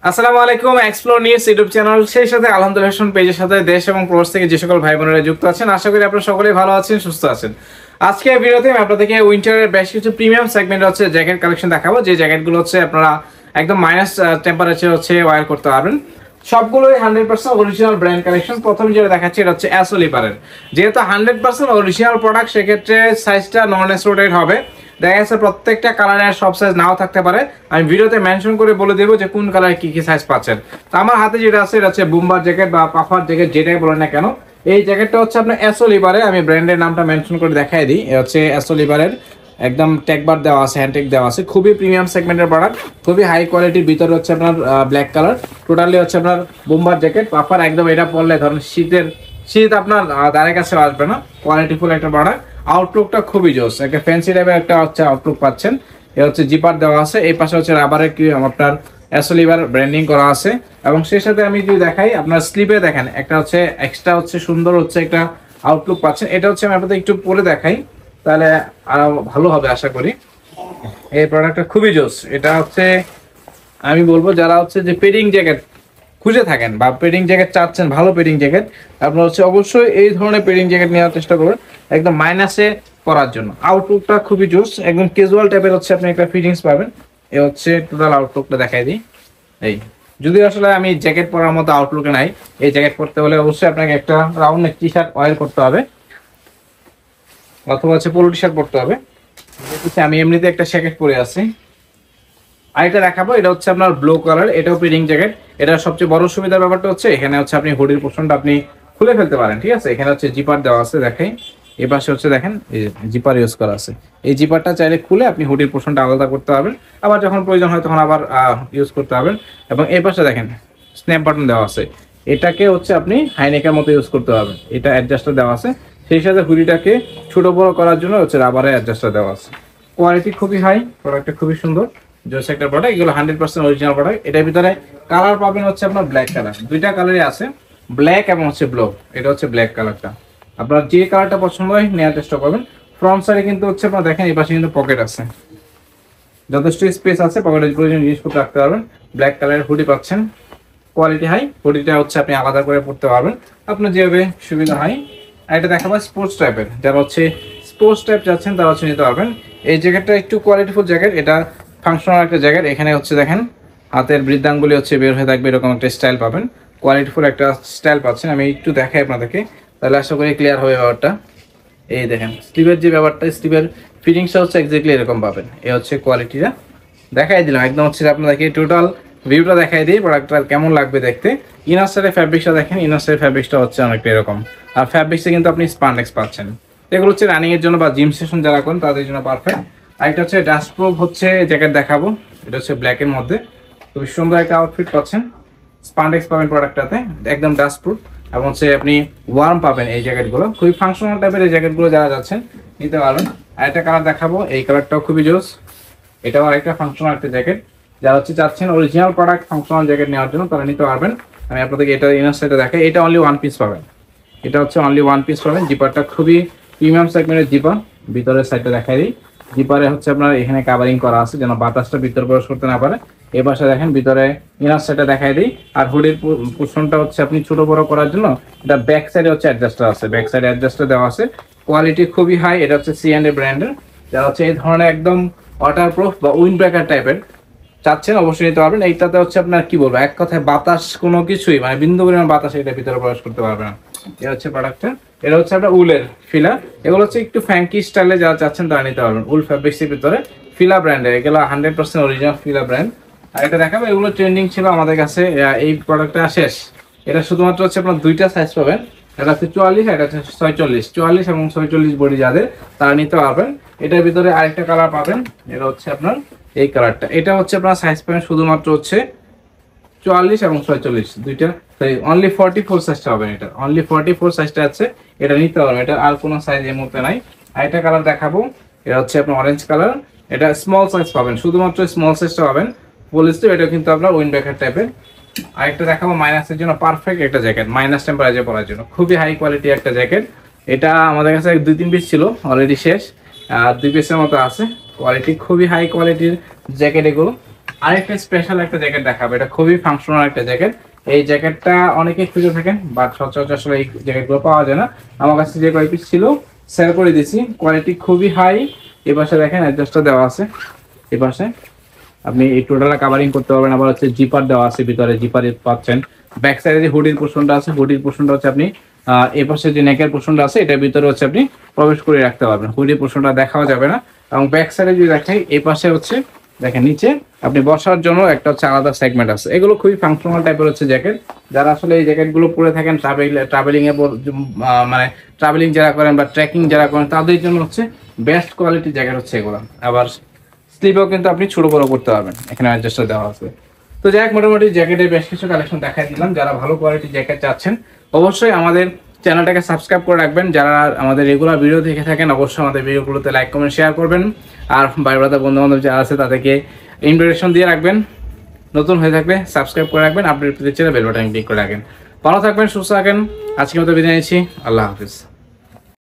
আসসালামু আলাইকুম। Explore news YouTube channel সেই সাথে আলহামদুলিল্লাহ ফ্যাশন পেজের সাথে দেশ এবং প্রবাস থেকে যে সকল ভাই বোনেরা যুক্ত আছেন, আশা করি আপনারা সকলেই ভালো আছেন, সুস্থ আছেন। আজকে ভিডিওতে আমি আপনাদেরকে উইন্টারের বেশ কিছু প্রিমিয়াম সেগমেন্ট হচ্ছে জ্যাকেট কালেকশন দেখাবো, যে জ্যাকেটগুলো হচ্ছে আপনারা একদম মাইনাস টেম্পারেচার হচ্ছে ওয়্যার করতে পারবেন। সবগুলোই 100% অরিজিনাল ব্র্যান্ড কালেকশন। প্রথম যেটা দেখাচ্ছি এটা হচ্ছে অ্যাসোলিপারের। যেহেতু 100% অরিজিনাল প্রোডাক্ট, সেক্ষেত্রে সাইজটা নন এসোটেড হবে। দেখা যাচ্ছে প্রত্যেকটা কালারের সব সাইজ নাও থাকতে পারে। আমি ভিডিওতে মেনশন করে বলে দেবো যে কোন কালারে কি কি সাইজ পাচ্ছেন। তো আমার হাতে যেটা আছে এটা হচ্ছে বুম্বার জ্যাকেট বা পাফার জ্যাকেট, যেটাই বলেন না কেন। এই জ্যাকেটটা হচ্ছে আপনার অ্যাসোলিপারের। আমি ব্র্যান্ডের নামটা মেনশন করে দেখাই দিই। এটা হচ্ছে অ্যাসোলিপারের, একদম ট্যাগবার দেওয়া আছে, হ্যান্ডটেক দেওয়া আছে। খুবই প্রিমিয়াম সেগমেন্টের প্রোডাক্ট, খুবই হাই কোয়ালিটির। ভিতরে হচ্ছে আপনার ব্ল্যাক কালার, টোটালি হচ্ছে আপনার বুম্বার জ্যাকেট পাফার। একদম এটা পরলে ধরুন শীত আপনার দ্বারের কাছে আসবে না। কোয়ালিটিফুল একটা প্রোডাক্ট। আউটলুকটা খুবই জোস, একটা ফ্যান্সি টাইপের একটা হচ্ছে আউটলুক পাচ্ছেন। এটা হচ্ছে জিপার দেওয়া আছে, এই পাশে হচ্ছে রাবারের কি আপনার অ্যাসোলিভার ব্র্যান্ডিং করা আছে। এবং সেই সাথে আমি যদি দেখাই আপনার স্লিপে দেখেন একটা হচ্ছে এক্সট্রা হচ্ছে সুন্দর হচ্ছে একটা আউটলুক পাচ্ছেন। এটা হচ্ছে আমি আপনাদের একটু পরে দেখাই, তাহলে আরো ভালো হবে আশা করি। এই প্রোডাক্টটা খুবই জোস। এটা হচ্ছে আমি বলবো যারা হচ্ছে যে পেডিং জ্যাকেট খুঁজে থাকেন বা পেডিং জ্যাকেট চাচ্ছেন, ভালো পেডিং জ্যাকেট, আপনারা হচ্ছে অবশ্যই এই ধরনের পেডিং জ্যাকেট নেওয়ার চেষ্টা করুন, একদম মাইনাসে পরার জন্য। আউটলুকটা খুবই জোস, একদম ক্যাজুয়াল টাইপের হচ্ছে আপনি একটা ফিটিংস পাবেন। এ হচ্ছে টোটাল আউটলুকটা দেখাই দিই। এই যদি আসলে আমি জ্যাকেট পরার মতো আউটলুকে নাই, এই জ্যাকেট পরতে হলে অবশ্যই আপনাকে একটা round neck T shirt wear করতে হবে, অথবা হচ্ছে পোলো টি শার্ট পরতে হবে। আমি এমনিতে একটা জ্যাকেট পরে আছি। আরেকটা দেখাবো, এটা হচ্ছে আপনার ব্লু কালার, এটাও পেডিং জ্যাকেট। এটা সবচেয়ে বড় সুবিধার ব্যাপারটা হচ্ছে এখানে হচ্ছে আপনি হুডির পোর্শনটা আপনি খুলে ফেলতে পারেন, ঠিক আছে। এখানে হচ্ছে জিপার দেওয়া আছে, দেখাই। এই পাশে হচ্ছে দেখেন এই জিপার ইউজ করা আছে। এই জিপারটা চাইলে খুলে আপনি হুডির পোর্শনটা আলাদা করতে পারবেন, আবার যখন প্রয়োজন হয় তখন আবার ইউজ করতে পারবেন। এবং এই পাশে দেখেন স্ন্যাপ বাটন দেওয়া আছে, এটাকে হচ্ছে আপনি হাইনেকের মতো ইউজ করতে পারবেন। এটা অ্যাডজাস্টার দেওয়া আছে, সেই সাথে হুডিটাকে ছোট বড় করার জন্য হচ্ছে রাবারের অ্যাডজাস্টার দেওয়া আছে। কোয়ালিটি খুবই হাই, প্রোডাক্টটা খুবই সুন্দর, জোস একটা প্রোডাক্ট। এগুলো 100% অরিজিনাল প্রোডাক্ট। এটার ভিতরে কালার পাবেন হচ্ছে আপনার ব্ল্যাক কালার, দুইটা কালারই আছে, ব্ল্যাক এবং হচ্ছে ব্লু। এটা হচ্ছে ব্ল্যাক কালারটা। আপনার যে কালারটা পছন্দ হয় নেওয়ার চেষ্টা করবেন। ফ্রন্ট সাইডে কিন্তু হচ্ছে আপনার দেখেন এই পাশে কিন্তু পকেট আছে, যথেষ্ট স্পেস আছে, পকেটের প্রয়োজন জিনিসপত্র রাখতে পারবেন। ব্ল্যাক কালারের হুডি পাচ্ছেন, কোয়ালিটি হাই। হুডিটা হচ্ছে আপনি আলাদা করে পড়তে পারবেন, আপনার যেভাবে সুবিধা হয়। আর এটা দেখাবো স্পোর্টস টাইপের, যারা হচ্ছে স্পোর্টস টাইপ যাচ্ছেন তারা হচ্ছে নিতে পারবেন। এই জ্যাকেটটা একটু কোয়ালিটিফুল জ্যাকেট, এটা ফাংশনাল একটা জ্যাকেট। এখানে হচ্ছে দেখেন হাতের বৃদ্ধাঙ্গুলি হচ্ছে বের হয়ে থাকবে, এরকম একটা স্টাইল পাবেন। কোয়ালিটিফুল একটা স্টাইল পাচ্ছেন। আমি একটু দেখাই আপনাদেরকে, তাহলে আশা করি ক্লিয়ার হবে ব্যাপারটা। এই দেখেন স্লিভের যে ব্যাপারটা, স্লিভের ফিটিংসটা হচ্ছে এক্স্যাক্টলি এরকম পাবেন। এই হচ্ছে কোয়ালিটিটা দেখাই দিলাম, একদম হচ্ছে আপনাদেরকে টোটাল ভিউটা দেখাই দিই প্রোডাক্টটা কেমন লাগবে দেখতে। ইনার সাইডের ফ্যাব্রিক্সটা দেখেন, ইনার সাইডের ফ্যাব্রিক্সটা হচ্ছে অনেকটা এরকম। আর ফ্যাব্রিক্সে কিন্তু আপনি স্পান্ডেক্স পাচ্ছেন। এগুলো হচ্ছে রানিং এর জন্য বা জিম সেশন যারা করেন তাদের জন্য পারফেক্ট। আর এটা হচ্ছে ডাস্ট প্রুফ হচ্ছে জ্যাকেট দেখাবো। এটা হচ্ছে ব্ল্যাক এর মধ্যে, খুবই সুন্দর একটা আউটফিট পাচ্ছেন। স্পান্ডেক্স পাবেন প্রোডাক্টটাতে, একদম ডাস্ট প্রুফ। এবং হচ্ছে আপনি ওয়ার্ম পাবেন এই জ্যাকেটগুলো, খুবই ফাংশনাল টাইপের এই জ্যাকেটগুলো যারা যাচ্ছেন নিতে পারবেন। আরেকটা কালার দেখাবো, এই কালারটাও খুবই জোস। এটাও আরেকটা ফাংশনাল একটা জ্যাকেট, যারা হচ্ছে চাচ্ছেন অরিজিনাল প্রোডাক্ট ফাংশনাল জ্যাকেট নেওয়ার জন্য তারা নিতে পারবেন। আমি আপনাদেরকে এটা ইনার সাইডে দেখাই, এটা অনলি ওয়ান পিস পাবেন। এটা হচ্ছে অনলি ওয়ান পিস পাবেন। জিপারটা খুবই প্রিমিয়াম সেগমেন্টের জিপার। ভিতরের সাইডটা দেখাই দিই, জিপারে হচ্ছে আপনার এখানে কাভারিং করা আছে যেন বাতাসটা ভিতরে প্রবেশ করতে না পারে। এই পাশে দেখেন ভিতরে ইনার সাইডটা দেখাই দিই। আর হুডির পোর্শনটা হচ্ছে আপনি ছোট বড় করার জন্য এটা ব্যাক সাইডে হচ্ছে অ্যাডজাস্টার আছে, ব্যাক সাইডে অ্যাডজাস্টার দেওয়া আছে। কোয়ালিটি খুবই হাই। এটা হচ্ছে C&A ব্র্যান্ডের, যারা হচ্ছে এই ধরনের একদম ওয়াটারপ্রুফ বা উইন্ড ব্রেকার টাইপের চাচ্ছেন অবশ্যই নিতে পারবেন। এইটাতে হচ্ছে আপনার কি বলবো, এক কথায় বাতাস কোনো কিছুই মানে বিন্দু পরিমাণ বাতাস এটা ভিতরে প্রবেশ করতে পারবে না। এটা হচ্ছে প্রোডাক্টটা। এটা হচ্ছে আপনার উলের ফিলা। এগুলো হচ্ছে একটু ফ্যাঙ্কি স্টাইলে যারা চাচ্ছেন তারা নিতে পারবেন। উল ফ্যাব্রিক্সের ভিতরে ফিলা ব্র্যান্ডের, এগুলো 100% অরিজিনাল ফিলা ব্র্যান্ড। আর এটা দেখাবো, এগুলো ট্রেন্ডিং ছিল আমাদের কাছে। এই প্রোডাক্টটা শেষ। এটা শুধুমাত্র হচ্ছে আপনার দুইটা সাইজ পাবেন, এটা হচ্ছে 44, এটা হচ্ছে 46। 44 এবং 46 বডি যাদের তারা নিতে পারবেন। এটার ভিতরে আরেকটা কালার পাবেন, এটা হচ্ছে আপনার এই কালারটা। এটা হচ্ছে আপনার সাইজ পাবেন শুধুমাত্র হচ্ছে 44 এবং 46 দুইটা। অনলি 44 সাইজটা হবে, এটা অনলি 44 সাইজটা আছে, এটা নিতে পারবেন। এটা আর কোনো সাইজ এই মুহূর্তে নাই। আরেকটা কালার দেখাবো, এটা হচ্ছে আপনার অরেঞ্জ কালার। এটা স্মল সাইজ পাবেন, শুধুমাত্র স্মল সাইজটা পাবেন। পলিস্টার, এটা কিন্তু আপনার উইন্ড ব্রেকার টাইপের। আরেকটা দেখাবো মাইনাসের জন্য পারফেক্ট একটা জ্যাকেট, মাইনাস টেম্পারেচার পরার জন্য খুবই হাই কোয়ালিটি একটা জ্যাকেট। এটা আমাদের কাছে 2-3 পিস ছিল, অলরেডি শেষ। আর 2 পিসের মতো আছে। কোয়ালিটি খুবই হাই কোয়ালিটির জ্যাকেট এগুলো। আরেকটা স্পেশাল একটা জ্যাকেট দেখাবো, এটা খুবই ফাংশনাল একটা জ্যাকেট। এই জ্যাকেটটা অনেকেই খুঁজে থাকেন, বাট সচরাচর আসলে এই জ্যাকেটগুলো পাওয়া যায় না। আমার কাছে যে কয় পিস ছিল সেল করে দিয়েছি, কোয়ালিটি খুবই হাই। এই পাশে দেখেন অ্যাডজাস্টটা দেওয়া আছে, এই পাশে আপনি এই টোটালটা কাভারিং করতে পারবেন। আবার হচ্ছে জিপার দেওয়া আছে, ভিতরে জিপার পাচ্ছেন। ব্যাক সাইডে যে হুডির পোর্শনটা আছে, হুডির পোর্শনটা হচ্ছে আপনি এই পাশে যে নেকের পোর্শনটা আছে এটার ভিতরে হচ্ছে আপনি প্রবেশ করে রাখতে পারবেন, হুডির পোর্শনটা দেখাও যাবে না। এবং ব্যাক সাইডে যদি দেখাই, এই পাশে হচ্ছে দেখেন নিচে আপনি বসার জন্য একটা হচ্ছে আলাদা সেগমেন্ট আছে। এগুলো খুবই ফাংশনাল টাইপের হচ্ছে জ্যাকেট। যারা আসলে এই জ্যাকেটগুলো পরে থাকেন ট্রাভেলিং এ মানে ট্রাভেলিং যারা করেন বা ট্রেকিং যারা করেন তাদের জন্য হচ্ছে বেস্ট কোয়ালিটির জ্যাকেট হচ্ছে এগুলো। আবার স্লিপও কিন্তু আপনি ছোট বড় করতে পারবেন, এখানে অ্যাডজাস্টার দেওয়া আছে। তো যাই হোক, মোটামুটি জ্যাকেটের বেশ কিছু কালেকশন দেখাই দিলাম। যারা ভালো কোয়ালিটির জ্যাকেট চাচ্ছেন অবশ্যই আমাদের চ্যানেলটাকে সাবস্ক্রাইব করে রাখবেন। যারা আমাদের রেগুলার ভিডিও দেখে থাকেন অবশ্যই আমাদের ভিডিওগুলোতে লাইক কমেন্ট শেয়ার করবেন। আর ভাই ব্রাদার বন্ধু বান্ধব যারা আছে তাদেরকে ইনভিটেশন দিয়ে রাখবেন। নতুন হয়ে থাকলে সাবস্ক্রাইব করে রাখবেন, আপডেট পেতে চাইলে বেল বাটন ক্লিক করে রাখবেন। ভালো থাকবেন, সুস্থ থাকবেন। আজকের মতো বিদায় নিচ্ছি, আল্লাহ হাফিজ।